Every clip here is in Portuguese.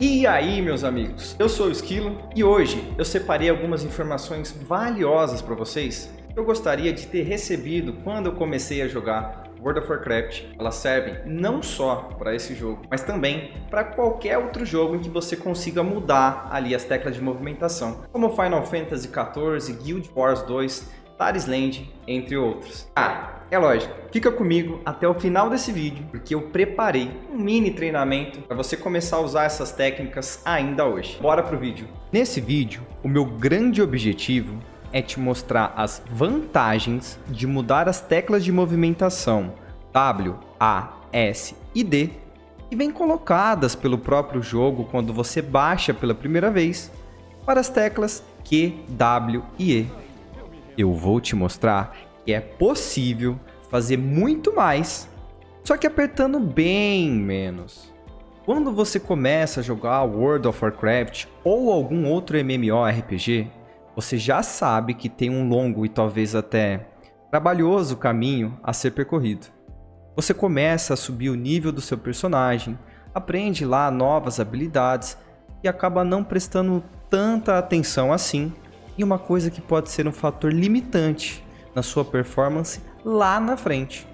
E aí, meus amigos, eu sou o Esquilo e hoje eu separei algumas informações valiosas para vocês que eu gostaria de ter recebido quando eu comecei a jogar World of Warcraft. Elas servem não só para esse jogo, mas também para qualquer outro jogo em que você consiga mudar ali as teclas de movimentação, como Final Fantasy XIV, Guild Wars 2, Taris Land, entre outros. É lógico, fica comigo até o final desse vídeo, porque eu preparei um mini treinamento para você começar a usar essas técnicas ainda hoje. Bora pro vídeo. Nesse vídeo, o meu grande objetivo é te mostrar as vantagens de mudar as teclas de movimentação W, A, S e D que vêm colocadas pelo próprio jogo quando você baixa pela primeira vez para as teclas Q, W e E. Eu vou te mostrar que é possível fazer muito mais, só que apertando bem menos. Quando você começa a jogar World of Warcraft ou algum outro MMORPG, você já sabe que tem um longo e talvez até trabalhoso caminho a ser percorrido. Você começa a subir o nível do seu personagem, aprende lá novas habilidades e acaba não prestando tanta atenção assim em uma coisa que pode ser um fator limitante na sua performance lá na frente.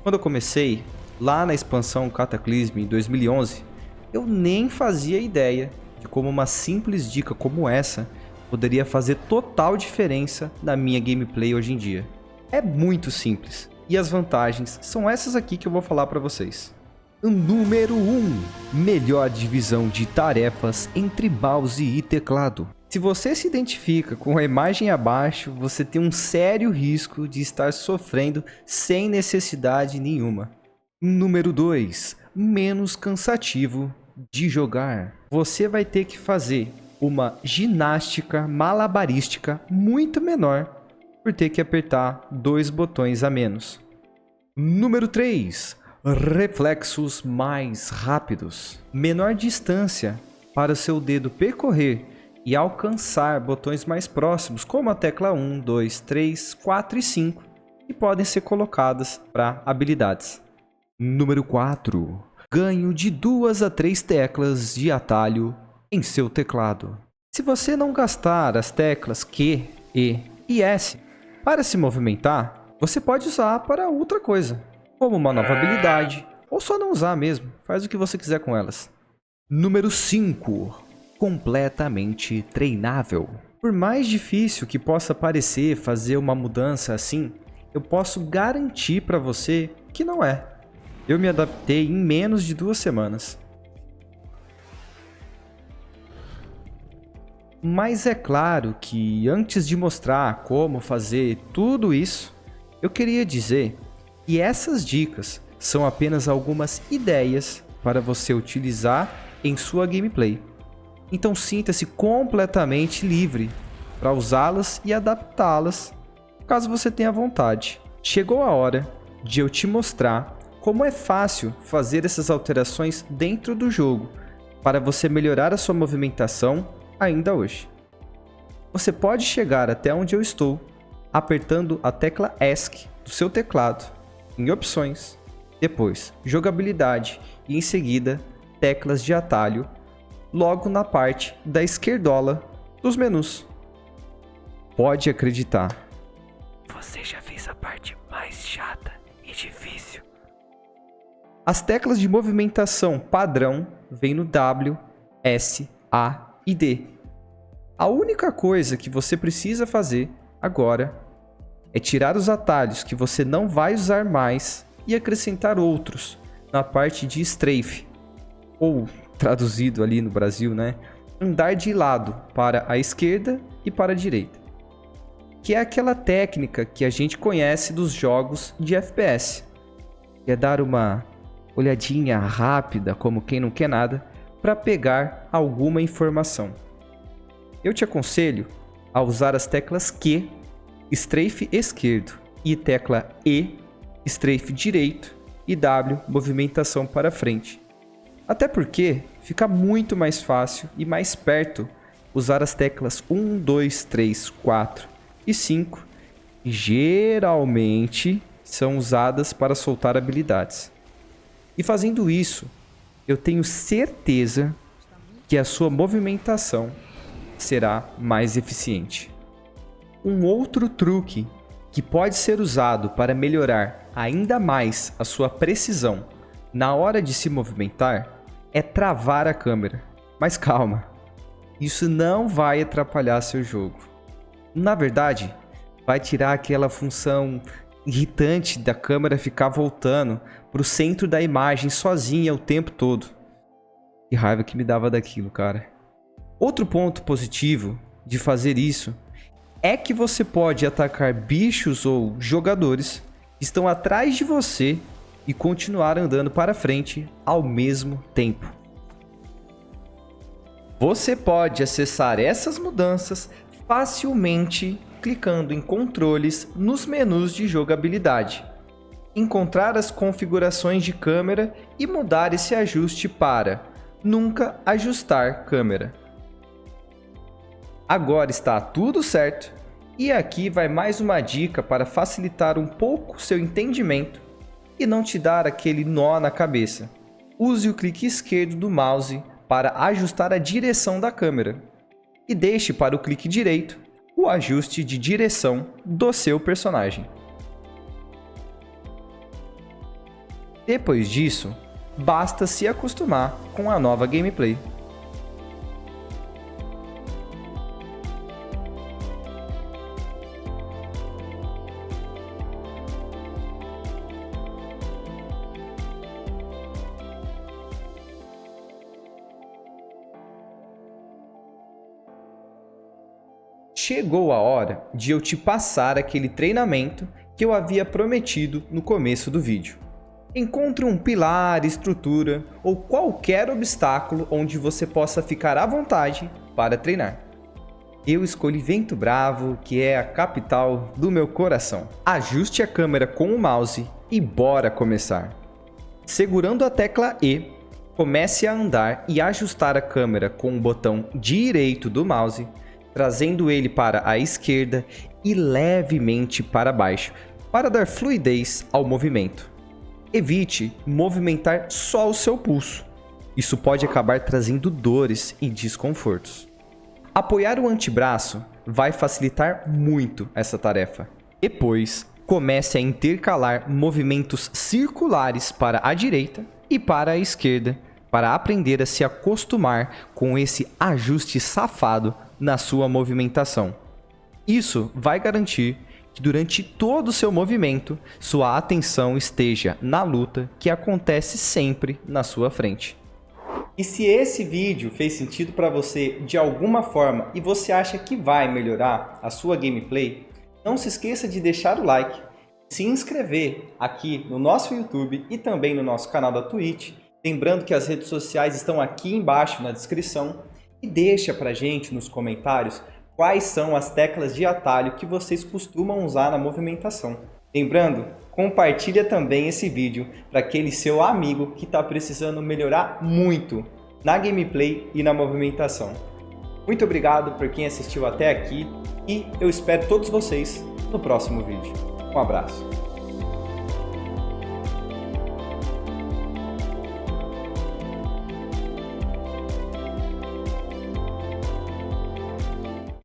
Quando eu comecei, lá na expansão Cataclysm em 2011, eu nem fazia ideia de como uma simples dica como essa poderia fazer total diferença na minha gameplay hoje em dia. É muito simples, e as vantagens são essas aqui que eu vou falar para vocês. Número 1. Melhor divisão de tarefas entre mouse e teclado. Se você se identifica com a imagem abaixo, você tem um sério risco de estar sofrendo sem necessidade nenhuma. Número 2. Menos cansativo de jogar. Você vai ter que fazer uma ginástica malabarística muito menor por ter que apertar 2 botões a menos. Número 3. Reflexos mais rápidos. Menor distância para o seu dedo percorrer e alcançar botões mais próximos, como a tecla 1, 2, 3, 4 e 5, que podem ser colocadas para habilidades. Número 4. Ganho de 2 a 3 teclas de atalho em seu teclado. Se você não gastar as teclas Q, E e S para se movimentar, você pode usar para outra coisa, como uma nova habilidade, ou só não usar mesmo, faz o que você quiser com elas. Número 5. Completamente treinável. Por mais difícil que possa parecer fazer uma mudança assim, eu posso garantir para você que não é. Eu me adaptei em menos de 2 semanas. Mas é claro que antes de mostrar como fazer tudo isso, eu queria dizer que essas dicas são apenas algumas ideias para você utilizar em sua gameplay. Então sinta-se completamente livre para usá-las e adaptá-las, caso você tenha vontade. Chegou a hora de eu te mostrar como é fácil fazer essas alterações dentro do jogo, para você melhorar a sua movimentação ainda hoje. Você pode chegar até onde eu estou, apertando a tecla ESC do seu teclado, em opções, depois jogabilidade e em seguida teclas de atalho, logo na parte da esquerdola dos menus. Pode acreditar, você já fez a parte mais chata e difícil. As teclas de movimentação padrão vêm no W, S, A e D. A única coisa que você precisa fazer agora é tirar os atalhos que você não vai usar mais e acrescentar outros na parte de strafe, ou traduzido ali no Brasil, né? Andar de lado para a esquerda e para a direita, que é aquela técnica que a gente conhece dos jogos de FPS, que é dar uma olhadinha rápida, como quem não quer nada, para pegar alguma informação. Eu te aconselho a usar as teclas Q, strafe esquerdo, e tecla E, strafe direito, e W, movimentação para frente. Até porque fica muito mais fácil e mais perto usar as teclas 1, 2, 3, 4 e 5, que geralmente são usadas para soltar habilidades. E fazendo isso, eu tenho certeza que a sua movimentação será mais eficiente. Um outro truque que pode ser usado para melhorar ainda mais a sua precisão na hora de se movimentar é travar a câmera. Mas calma, isso não vai atrapalhar seu jogo. Na verdade, vai tirar aquela função irritante da câmera ficar voltando para o centro da imagem sozinha o tempo todo. Que raiva que me dava daquilo, cara. Outro ponto positivo de fazer isso é que você pode atacar bichos ou jogadores que estão atrás de você e continuar andando para frente ao mesmo tempo. Você pode acessar essas mudanças facilmente clicando em controles nos menus de jogabilidade, encontrar as configurações de câmera e mudar esse ajuste para nunca ajustar câmera. Agora está tudo certo e aqui vai mais uma dica para facilitar um pouco seu entendimento e não te dar aquele nó na cabeça. Use o clique esquerdo do mouse para ajustar a direção da câmera e deixe para o clique direito o ajuste de direção do seu personagem. Depois disso, basta se acostumar com a nova gameplay. Chegou a hora de eu te passar aquele treinamento que eu havia prometido no começo do vídeo. Encontre um pilar, estrutura ou qualquer obstáculo onde você possa ficar à vontade para treinar. Eu escolhi Vento Bravo, que é a capital do meu coração. Ajuste a câmera com o mouse e bora começar. Segurando a tecla E, comece a andar e ajustar a câmera com o botão direito do mouse, trazendo ele para a esquerda e levemente para baixo, para dar fluidez ao movimento. Evite movimentar só o seu pulso. Isso pode acabar trazendo dores e desconfortos. Apoiar o antebraço vai facilitar muito essa tarefa. Depois, comece a intercalar movimentos circulares para a direita e para a esquerda, para aprender a se acostumar com esse ajuste safado na sua movimentação. Isso vai garantir que durante todo o seu movimento, sua atenção esteja na luta que acontece sempre na sua frente. E se esse vídeo fez sentido para você de alguma forma e você acha que vai melhorar a sua gameplay, não se esqueça de deixar o like, se inscrever aqui no nosso YouTube e também no nosso canal da Twitch. Lembrando que as redes sociais estão aqui embaixo na descrição. E deixa pra gente nos comentários quais são as teclas de atalho que vocês costumam usar na movimentação. Lembrando, compartilha também esse vídeo para aquele seu amigo que está precisando melhorar muito na gameplay e na movimentação. Muito obrigado por quem assistiu até aqui e eu espero todos vocês no próximo vídeo. Um abraço.